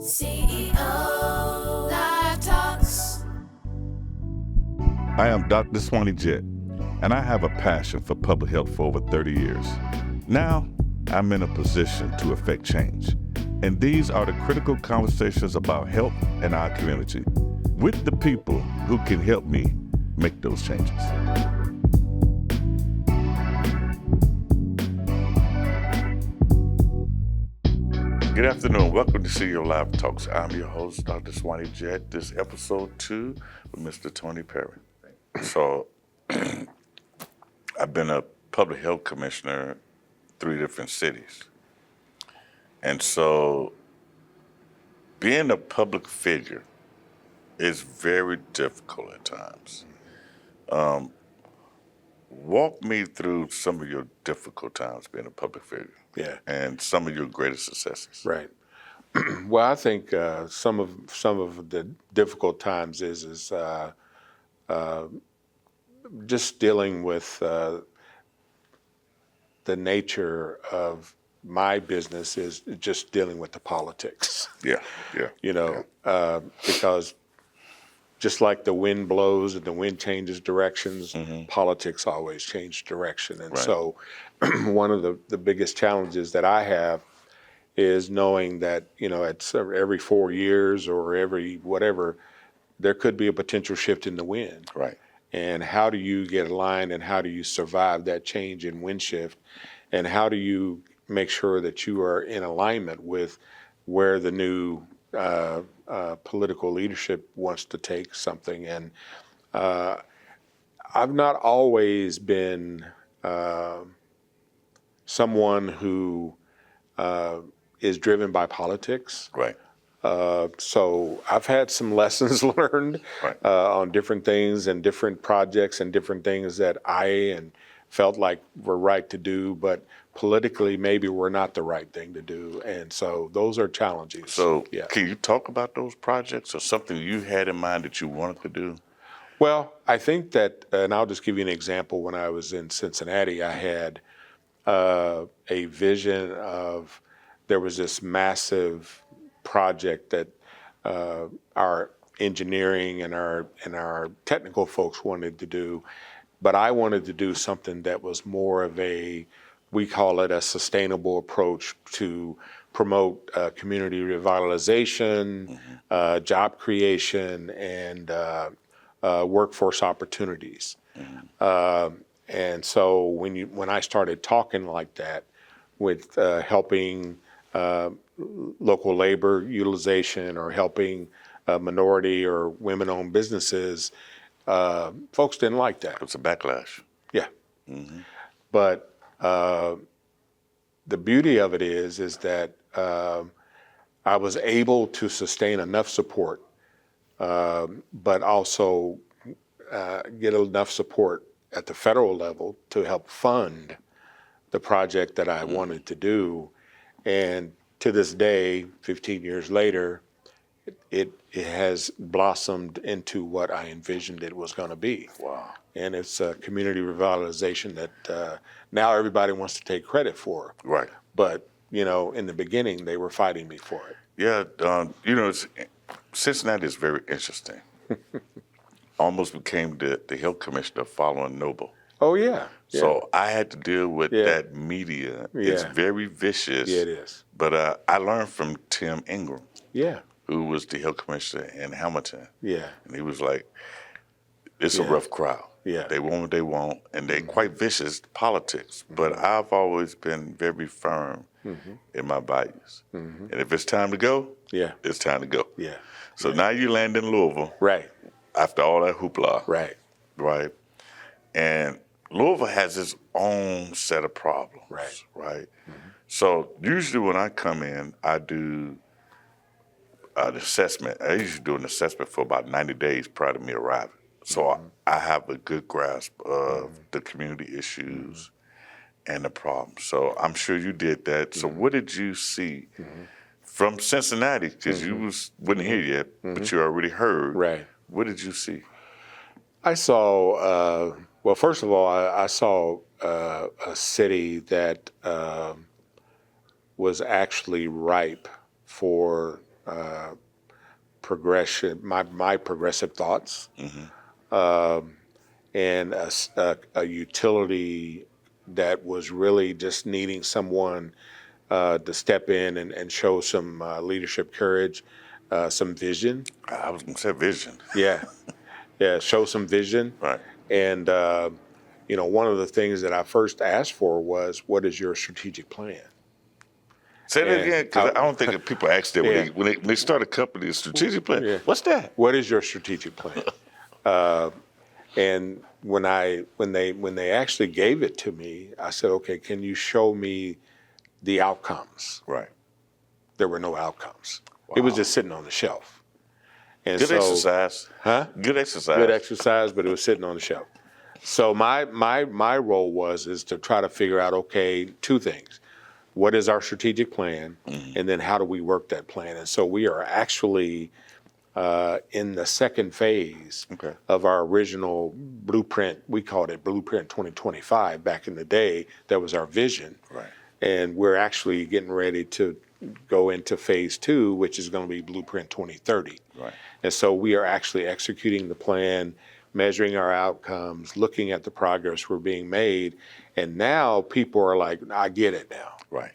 CEO Live Talks. I am Dr. Swannie Jett, and I have a passion for public health for over 30 years. Now, I'm in a position to affect change, and these are the critical conversations about health in our community with the people who can help me make those changes. Good afternoon. Welcome to CEO Live Talks. I'm your host, Dr. Swannie Jett. This is episode 2 with Mr. Tony Parrott. So, I've been a public health commissioner 3 different cities. And so, being a public figure is very difficult at times. Walk me through some of your difficult times being a public figure. Yeah. And some of your greatest successes. Right. Well, I think some of the difficult times is just dealing with the nature of my business is just dealing with the politics. Yeah. Because just like the wind blows and the wind changes directions, politics always change direction. And Right. so one of the biggest challenges that I have is knowing that, at every 4 years or every whatever, there could be a potential shift in the wind. Right. And how do you get aligned and how do you survive that change in wind shift? And how do you make sure that you are in alignment with where the new political leadership wants to take something? And I've not always been someone who is driven by politics. Right. So I've had some lessons learned Right. on different things and different projects and different things that I felt like were right to do, but politically maybe were not the right thing to do. And so those are challenges. So, yeah. Can you talk about those projects or something you had in mind that you wanted to do? Well, I think that, and I'll just give you an example. When I was in Cincinnati, I had a vision of, there was this massive project that our engineering and our technical folks wanted to do, but I wanted to do something that was more of we call it a sustainable approach to promote community revitalization, job creation, and workforce opportunities. And so when I started talking like that with helping local labor utilization or helping minority or women-owned businesses, folks didn't like that. It's a backlash. Yeah. But the beauty of it is that I was able to sustain enough support, but also get enough support at the federal level to help fund the project that I wanted to do. And to this day, 15 years later, it has blossomed into what I envisioned it was going to be. Wow. And it's a community revitalization that now everybody wants to take credit for. Right. But, in the beginning, they were fighting me for it. Yeah. Cincinnati is very interesting. Almost became the health commissioner following Noble. Oh, yeah. So I had to deal with that media. Yeah. It's very vicious. Yeah, it is. But I learned from Tim Ingram, Yeah. who was the health commissioner in Hamilton. Yeah. And he was like, it's a rough crowd. Yeah. They want what they want, and they're quite vicious politics. But I've always been very firm in my values. And if it's time to go, it's time to go. Yeah. So now you land in Louisville Right. after all that hoopla. Right. Right. And Louisville has its own set of problems. Right. So usually when I come in, I do an assessment. I usually do an assessment for about 90 days prior to me arriving. So I have a good grasp of the community issues and the problems. So I'm sure you did that. So what did you see from Cincinnati? Because you wasn't here yet, but you already heard. Right. What did you see? I saw, well, first of all, I saw a city that was actually ripe for progression, my progressive thoughts, and a utility that was really just needing someone to step in and show some leadership courage, some vision. I was going to say vision. Yeah, yeah, show some vision. Right. And one of the things that I first asked for was, what is your strategic plan? Say that And again, because I don't think that people ask that Yeah. when they start a company, a strategic plan. Yeah. What's that? What is your strategic plan? And when they actually gave it to me, I said, okay, can you show me the outcomes? Right. There were no outcomes. It was just sitting on the shelf. And Good so, exercise. Huh? Good exercise. Good exercise, but it was sitting on the shelf. So my role is to try to figure out, okay, two things. What is our strategic plan? And then how do we work that plan? And so we are actually in the second phase Okay. of our original blueprint. We called it Blueprint 2025 back in the day. That was our vision. Right. And we're actually getting ready to go into phase 2, which is going to be Blueprint 2030. Right. And so we are actually executing the plan, measuring our outcomes, looking at the progress we're being made. And now people are like, I get it now. Right.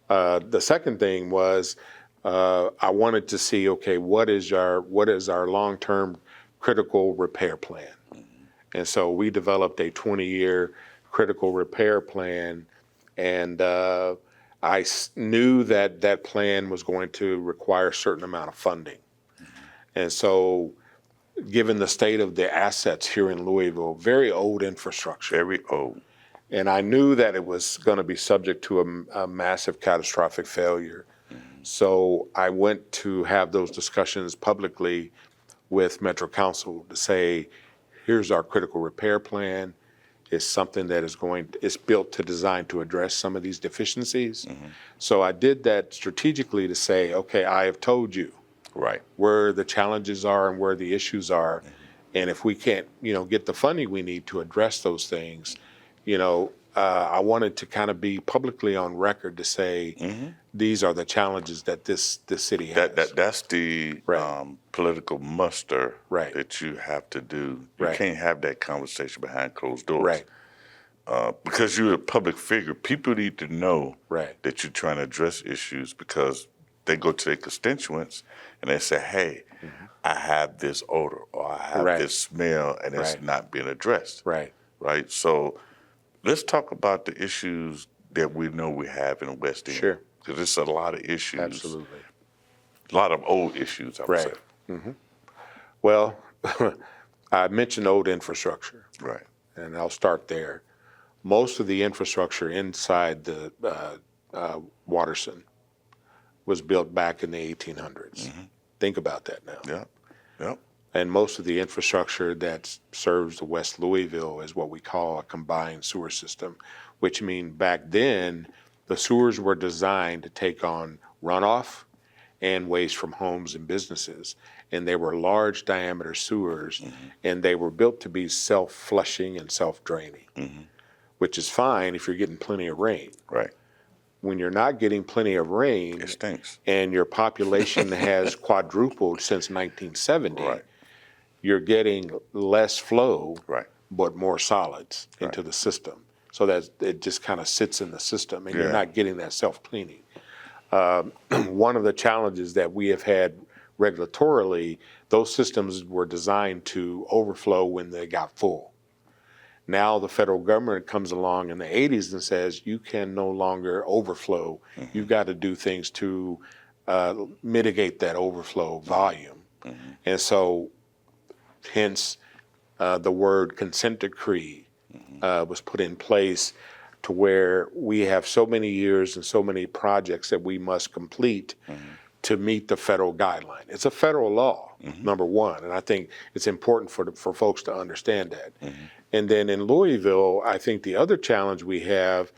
The second thing was I wanted to see, okay, what is our long-term critical repair plan? And so we developed a 20-year critical repair plan, and I knew that plan was going to require a certain amount of funding. And so, given the state of the assets here in Louisville, very old infrastructure. Very old. And I knew that it was going to be subject to a massive catastrophic failure. So I went to have those discussions publicly with Metro Council to say, here's our critical repair plan. It's something that it's built to design to address some of these deficiencies. So I did that strategically to say, okay, I have told you Right. where the challenges are and where the issues are. And if we can't, get the funding we need to address those things, I wanted to kind of be publicly on record to say, these are the challenges that this city has. That's the Right. Political muster Right. that you have to do. You Right. can't have that conversation behind closed doors. Right. Because you're a public figure, people need to know Right. that you're trying to address issues, because they go to their constituents and they say, hey, I have this odor or I have Right. this smell, and it's Right. not being addressed. Right. Right. So let's talk about the issues that we know we have in the West End. Sure. Because it's a lot of issues. Absolutely. A lot of old issues, I would Right. say. Well, I mentioned old infrastructure, Right. and I'll start there. Most of the infrastructure inside the Watterson was built back in the 1800s. Think about that now. Yep. Yep. And most of the infrastructure that serves the West Louisville is what we call a combined sewer system, which means back then the sewers were designed to take on runoff and waste from homes and businesses. And they were large diameter sewers, and they were built to be self-flushing and self-draining, which is fine if you're getting plenty of rain. Right. When you're not getting plenty of rain It stinks. and your population has quadrupled since 1970, Right. you're getting less flow, Right. but more solids into the system. So that it just kind of sits in the system, and you're Yeah. not getting that self-cleaning. One of the challenges that we have had regulatorily, those systems were designed to overflow when they got full. Now the federal government comes along in the 80s and says, you can no longer overflow. You've got to do things to mitigate that overflow volume. And so hence the word consent decree was put in place to where we have so many years and so many projects that we must complete to meet the federal guideline. It's a federal law, number one, and I think it's important for folks to understand that. And then in Louisville, I think the other challenge we have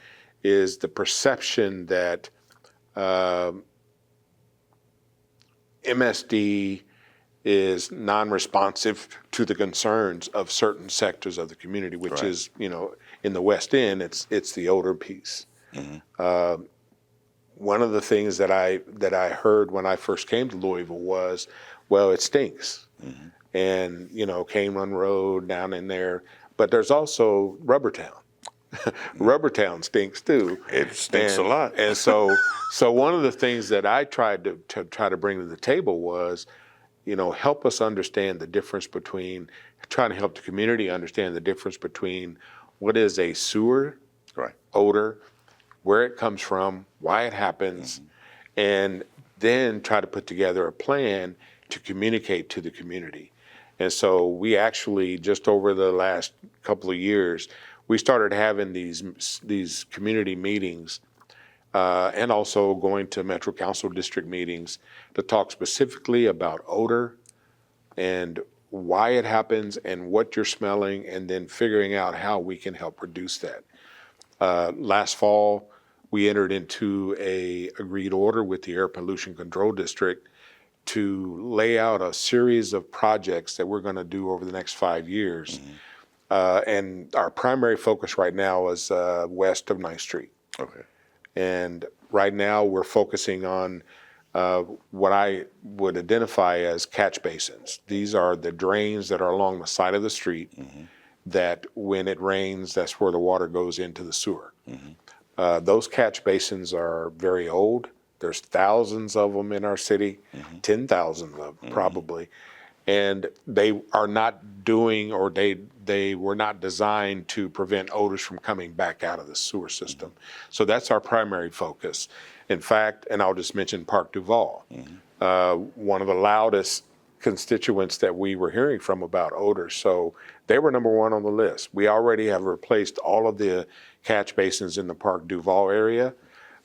is the perception that MSD is non-responsive to the concerns of certain sectors of the community, which is, in the West End, it's the odor piece. One one of the things that I heard when I first came to Louisville was, well, it stinks, and Cane Run Road down in there, but there's also Rubbertown. Rubbertown stinks too. It stinks a lot. And so one of the things that I tried to bring to the table was, help us understand the difference between, trying to help the community understand the difference between what is a sewer Right. odor, where it comes from, why it happens, and then try to put together a plan to communicate to the community. And so we actually, just over the last couple of years, we started having these community meetings, and also going to Metro Council district meetings to talk specifically about odor and why it happens and what you're smelling, and then figuring out how we can help reduce that. Last fall, we entered into a agreed order with the Air Pollution Control District to lay out a series of projects that we're going to do over the next 5 years. And our primary focus right now is west of 9th Street. Okay. And right now we're focusing on what I would identify as catch basins. These are the drains that are along the side of the street that when it rains, that's where the water goes into the sewer. Those catch basins are very old. There's thousands of them in our city, 10,000 of them probably. And they are not doing, or they were not designed to prevent odors from coming back out of the sewer system. So that's our primary focus. In fact, and I'll just mention Park Duval, one of the loudest constituents that we were hearing from about odors. So they were number one on the list. We already have replaced all of the catch basins in the Park Duval area.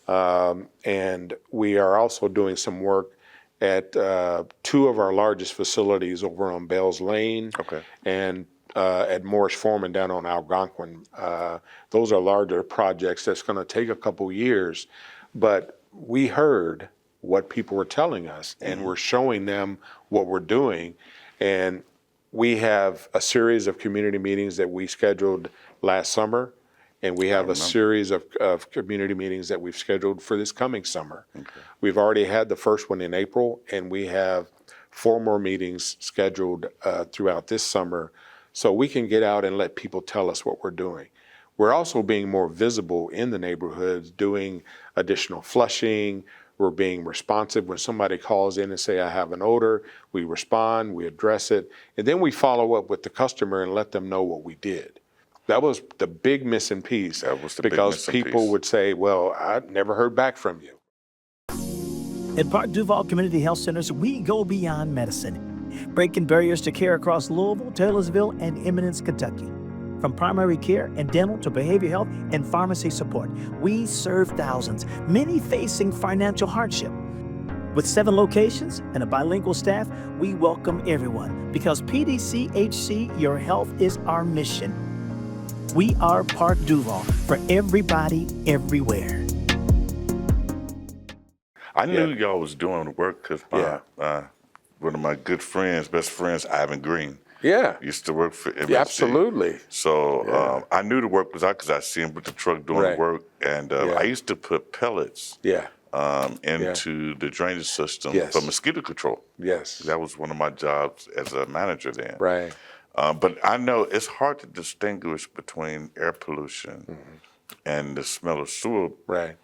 And we are also doing some work at two of our largest facilities over on Bells Lane, and at Morris Foreman down on Algonquin. Those are larger projects that's going to take a couple years, but we heard what people were telling us, and we're showing them what we're doing. And we have a series of community meetings that we scheduled last summer, and we have a series of community meetings that we've scheduled for this coming summer. We've already had the first one in April, and we have 4 more meetings scheduled throughout this summer, so we can get out and let people tell us what we're doing. We're also being more visible in the neighborhoods, doing additional flushing. We're being responsive. When somebody calls in and say, I have an odor, we respond, we address it, and then we follow up with the customer and let them know what we did. That was the big missing piece. That was the because big missing people piece. would say, well, I never heard back from you. At Park Duval Community Health Centers, we go beyond medicine, breaking barriers to care across Louisville, Taylorsville, and Eminence, Kentucky. From primary care and dental to behavioral health and pharmacy support, we serve thousands, many facing financial hardship. With 7 locations and a bilingual staff, we welcome everyone because PDCHC, your health is our mission. We are Park Duval for everybody, everywhere. I knew y'all was doing the work because one of my good friends, best friends, Ivan Green, used to work for MSD. Yeah, absolutely. So I knew the work was out because I see him with the truck doing the work, and I used to put pellets into the drainage system for mosquito control. Yes. That was one of my jobs as a manager then. Right. But I know it's hard to distinguish between air pollution and the smell of sewer. Right.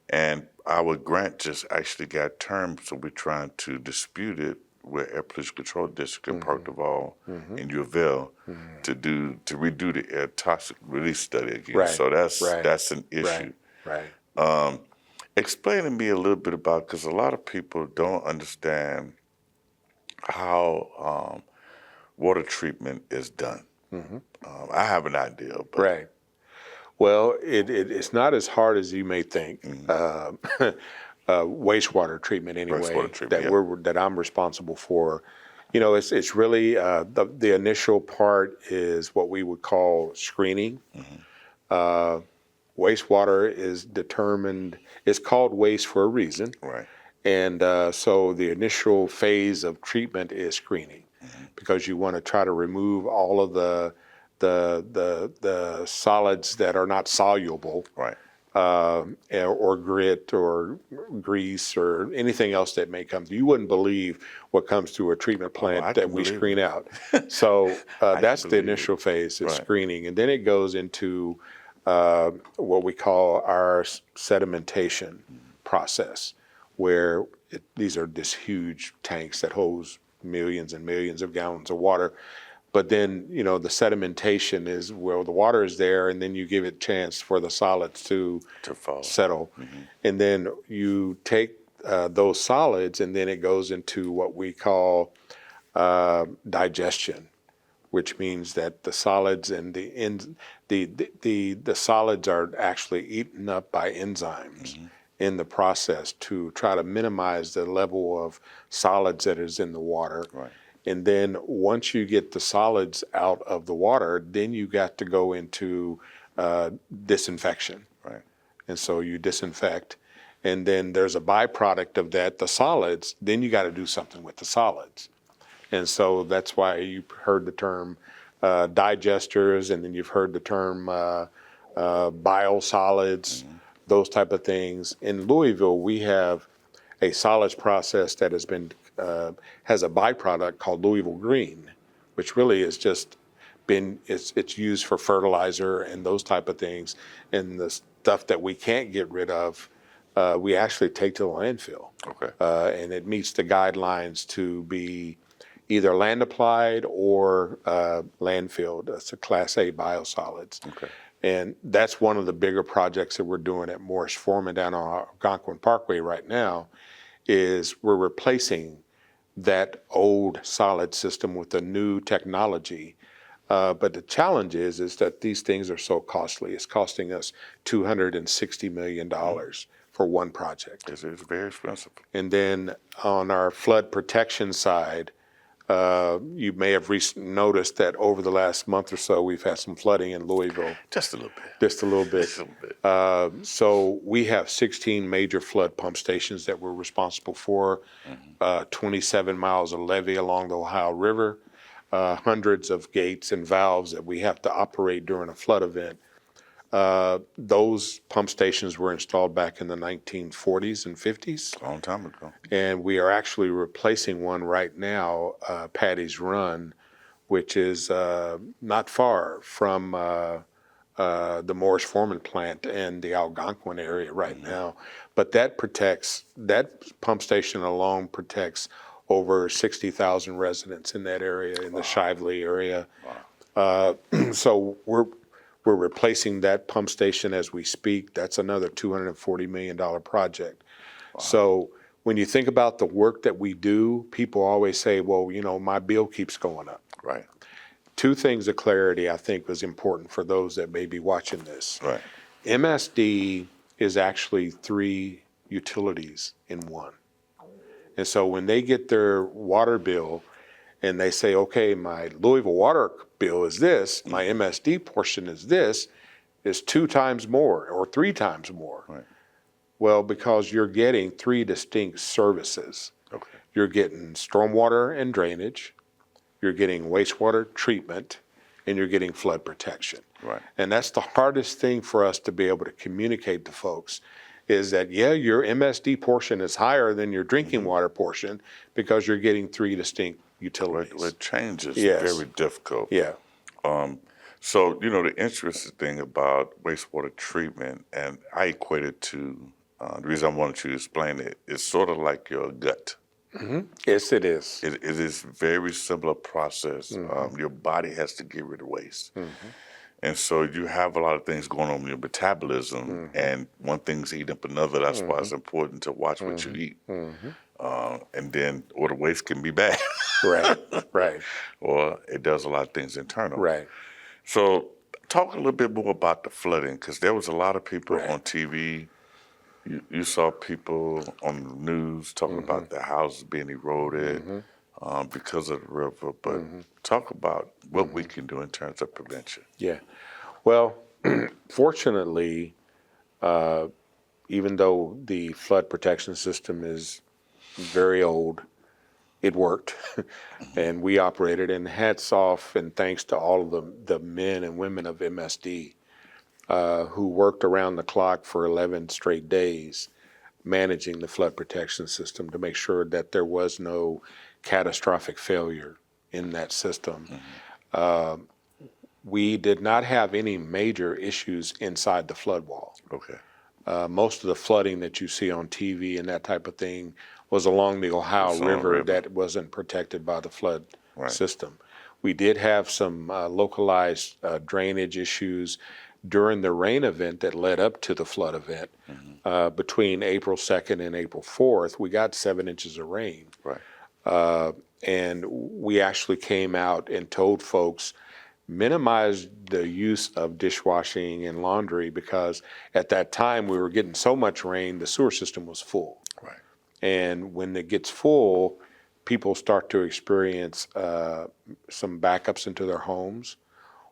And our grant just actually got termed, so we're trying to dispute it with Air Pollution Control District in Park Duval and Louisville to redo the air toxic release study again. Right. So that's an issue. Right. Explain to me a little bit about, because a lot of people don't understand how water treatment is done. I have an idea, but Right. Well, it's not as hard as you may think. Wastewater treatment, anyway, Wastewater treatment, that I'm responsible for. It's really the initial part is what we would call screening. Wastewater is determined. It's called waste for a reason. Right. And so the initial phase of treatment is screening, because you want to try to remove all of the solids that are not soluble, Right. or grit or grease or anything else that may come through. You wouldn't believe what comes through a treatment plant I that can we believe screen it. out. So I that's can the believe it. initial phase is Right. screening. And then it goes into what we call our sedimentation process, where these are this huge tanks that hose millions and millions of gallons of water. But then, the sedimentation is where the water is there, and then you give it chance for the solids to To fall. settle. And then you take those solids, and then it goes into what we call digestion, which means that the solids and the solids are actually eaten up by enzymes in the process to try to minimize the level of solids that is in the water. Right. And then once you get the solids out of the water, then you got to go into disinfection. Right. And so you disinfect, and then there's a byproduct of that, the solids, then you got to do something with the solids. And so that's why you've heard the term digesters, and then you've heard the term biosolids, those type of things. In Louisville, we have a solids process that has a byproduct called Louisville Green, which really is just it's used for fertilizer and those type of things. And the stuff that we can't get rid of, we actually take to the landfill. Okay. And it meets the guidelines to be either land applied or landfill. That's a Class A biosolids. Okay. And that's one of the bigger projects that we're doing at Morris Foreman down on Algonquin Parkway right now, is we're replacing that old solid system with a new technology. But the challenge is that these things are so costly. It's costing us $260 million for one project. It's very expensive. And then on our flood protection side, you may have noticed that over the last month or so, we've had some flooding in Louisville. Just a little bit. Just a little bit. Just a little bit. So we have 16 major flood pump stations that we're responsible for, 27 miles of levee along the Ohio River, hundreds of gates and valves that we have to operate during a flood event. Those pump stations were installed back in the 1940s and 50s. A long time ago. And we are actually replacing one right now, Patty's Run, which is not far from the Morris Foreman plant and the Algonquin area right now. But that pump station alone protects over 60,000 residents in that area, in the Shively area. So we're replacing that pump station as we speak. That's another $240 million project. So when you think about the work that we do, people always say, well, my bill keeps going up. Right. Two things of clarity I think was important for those that may be watching this. Right. MSD is actually 3 utilities in one. And so when they get their water bill and they say, okay, my Louisville water bill is this, my MSD portion is this, is 2 times more or 3 times more. Right. Well, because you're getting 3 distinct services. Okay. You're getting stormwater and drainage, you're getting wastewater treatment, and you're getting flood protection. Right. And that's the hardest thing for us to be able to communicate to folks, is that, your MSD portion is higher than your drinking water portion because you're getting 3 distinct utilities. Well, change is Yes. very difficult. Yeah. So, the interesting thing about wastewater treatment, and I equate it to, the reason I wanted you to explain it, it's sort of like your gut. Yes, it is. It is very similar process. Your body has to get rid of waste. And so you have a lot of things going on with your metabolism, and one thing's eating up another. That's why it's important to watch what you eat. And then, or the waste can be bad. Right. Or it does a lot of things internal. Right. So talk a little bit more about the flooding, because there was a lot of people on TV. You saw people on the news talking about their houses being eroded because of the river. But talk about what we can do in terms of prevention. Yeah. Well, fortunately, even though the flood protection system is very old, it worked, and we operated. And hats off and thanks to all of the men and women of MSD. who worked around the clock for 11 straight days managing the flood protection system to make sure that there was no catastrophic failure in that system. We did not have any major issues inside the flood wall. Okay. Most of the flooding that you see on TV and that type of thing was along the Ohio It's on the River river. that wasn't protected by the flood Right. system. We did have some localized drainage issues during the rain event that led up to the flood event. Between April 2nd and April 4th, we got 7 inches of rain. Right. And we actually came out and told folks, minimize the use of dishwashing and laundry, because at that time we were getting so much rain, the sewer system was full. Right. And when it gets full, people start to experience some backups into their homes,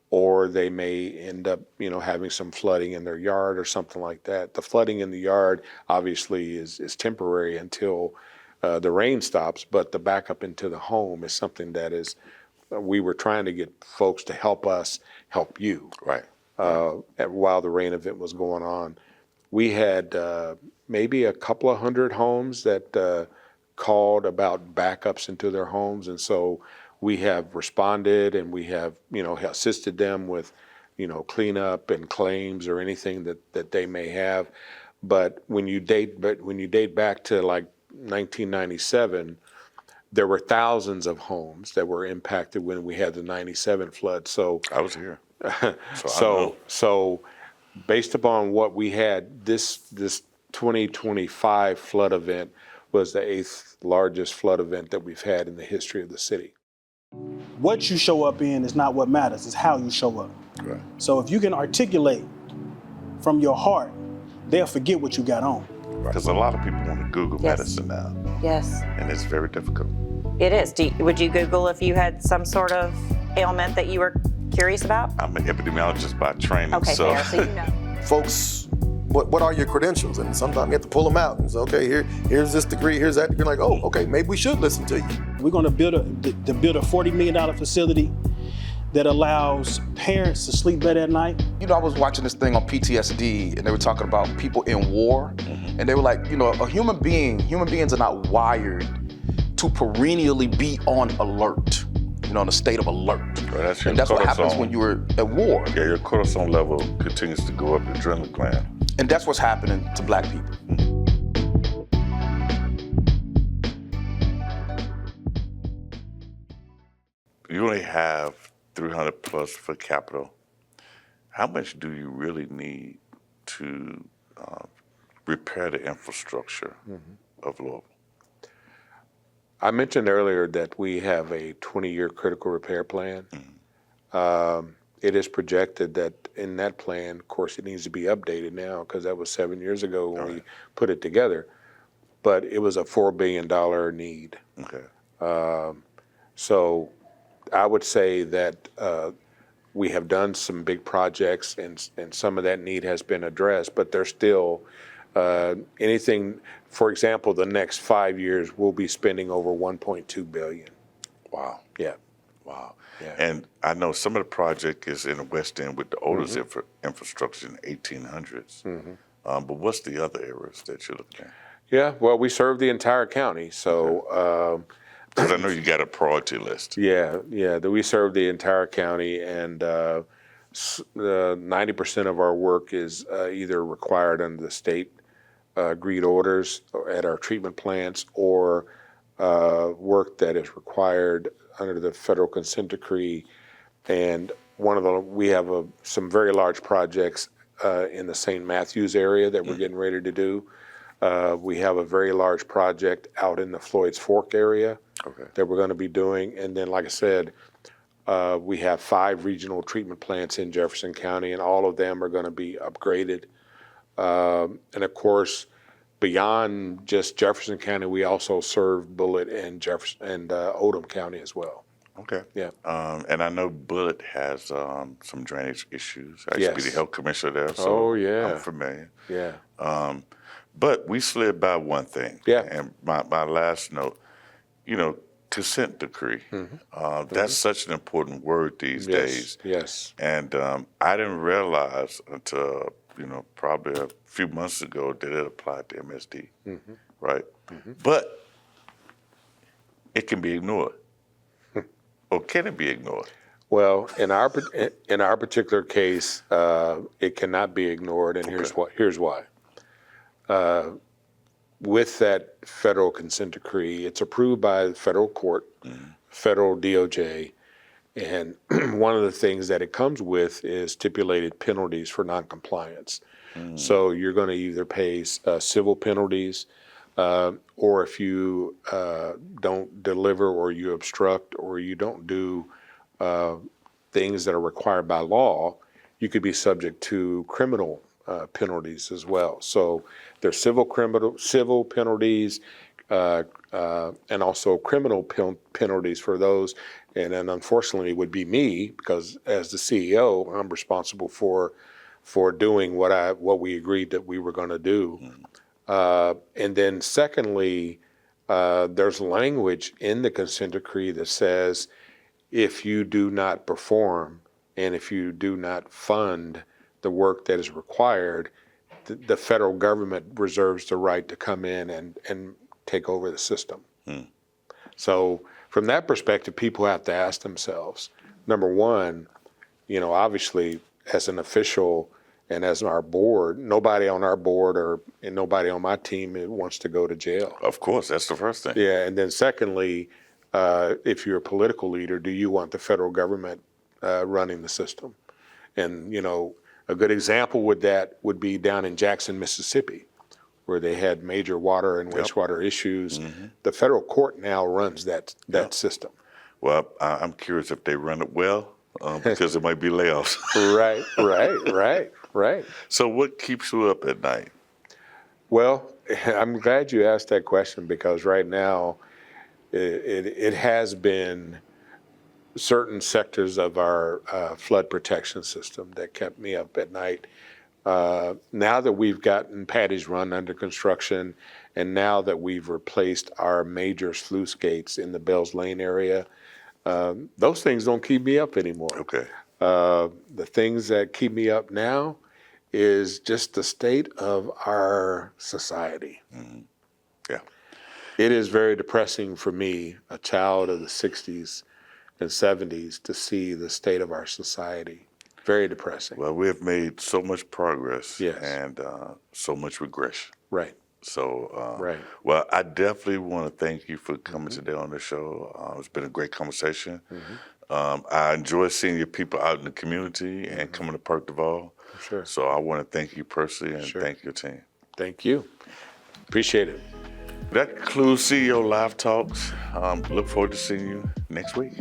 or they may end up, having some flooding in their yard or something like that. The flooding in the yard obviously is temporary until the rain stops, but the backup into the home is something that is, we were trying to get folks to help us help you. Right. While the rain event was going on. We had maybe a couple of hundred homes that called about backups into their homes, and so we have responded and we have assisted them with cleanup and claims or anything that they may have. But when you date back to like 1997, there were thousands of homes that were impacted when we had the 97 flood. So I was here. So so based upon what we had, this 2025 flood event was the 8th largest flood event that we've had in the history of the city. What you show up in is not what matters, it's how you show up. Right. So if you can articulate from your heart, they'll forget what you got on. Because a lot of people want to Google Yes. medicine now, Yes, and it's very difficult. it is. Would you Google if you had some sort of ailment that you were curious about? I'm an epidemiologist by training, Okay, so fair. So you know. Folks, what are your credentials? And sometimes you have to pull them out and say, okay, here's this degree, here's that degree. Like, oh, okay, maybe we should listen to you. We're going to build a $40 million facility that allows parents to sleep better at night. I was watching this thing on PTSD, and they were talking about people in war, and they were like, human beings are not wired to perennially be on alert, in a state of alert. Right, And that's what happens cortisol. when you're at war. Yeah, your cortisol level continues to go up, the adrenaline gland. And that's what's happening to Black people. You only have 300 plus for capital. How much do you really need to repair the infrastructure of Louisville? I mentioned earlier that we have a 20-year critical repair plan. It is projected that in that plan, of course, it needs to be updated now because that was 7 years ago when we put it together, but it was a $4 billion need. Okay. So I would say that we have done some big projects and some of that need has been addressed, but there's still anything, for example, the next 5 years, we'll be spending over $1.2 billion. Wow. Yeah. Wow. Yeah. And I know some of the project is in the West End with the oldest infrastructure in the 1800s. But what's the other areas that you're looking at? Yeah, well, we serve the entire county, so Because I know you got a priority list. we serve the entire county, and 90% of our work is either required under the state agreed orders at our treatment plants, or work that is required under the federal consent decree. And we have some very large projects in the St. Matthews area that we're getting ready to do. We have a very large project out in the Floyd's Fork area that we're going to be doing. And then, like I said, we have 5 regional treatment plants in Jefferson County, and all of them are going to be upgraded. And of course, beyond just Jefferson County, we also serve Bullitt and Jefferson and Oldham County as well. Okay. Yeah. And I know Bullitt has some drainage issues. I used to be the health commissioner there, so I'm familiar. Yeah. But we slid by one thing. Yeah. And my last note, consent decree. That's such an important word these days. Yes. And I didn't realize until, probably a few months ago that it applied to MSD, right? But it can be ignored. Or can it be ignored? Well, in our particular case, it cannot be ignored, and here's why. With that federal consent decree, it's approved by the federal court, federal DOJ, and one of the things that it comes with is stipulated penalties for noncompliance. So you're going to either pay civil penalties, or if you don't deliver, or you obstruct, or you don't do things that are required by law, you could be subject to criminal penalties as well. So there's civil penalties, and also criminal penalties for those. And then unfortunately it would be me, because as the CEO, I'm responsible for doing what we agreed that we were going to do. And then secondly, there's language in the consent decree that says if you do not perform and if you do not fund the work that is required, the federal government reserves the right to come in and take over the system. So from that perspective, people have to ask themselves, number one, obviously as an official and as our board, nobody on our board and nobody on my team wants to go to jail. Of course, that's the first thing. Yeah, and then secondly, if you're a political leader, do you want the federal government running the system? And, a good example would be down in Jackson, Mississippi, where they had major water and wastewater issues. The federal court now runs that system. Well, I'm curious if they run it well, because it might be layoffs. Right. So what keeps you up at night? Well, I'm glad you asked that question, because right now it has been certain sectors of our flood protection system that kept me up at night. Now that we've gotten Patty's Run under construction, and now that we've replaced our major sluice gates in the Bells Lane area, those things don't keep me up anymore. Okay. The things that keep me up now is just the state of our society. Yeah. It is very depressing for me, a child of the 60s and 70s, to see the state of our society. Very depressing. Well, we have made so much progress, Yes. and so much regression. Right. So, Right. Well, I definitely want to thank you for coming today on the show. It's been a great conversation. I enjoy seeing your people out in the community and coming to Park Duval. Sure. So I want to thank you personally and Sure. thank your team. Thank you. Appreciate it. That concludes CEO Live Talks. Look forward to seeing you next week.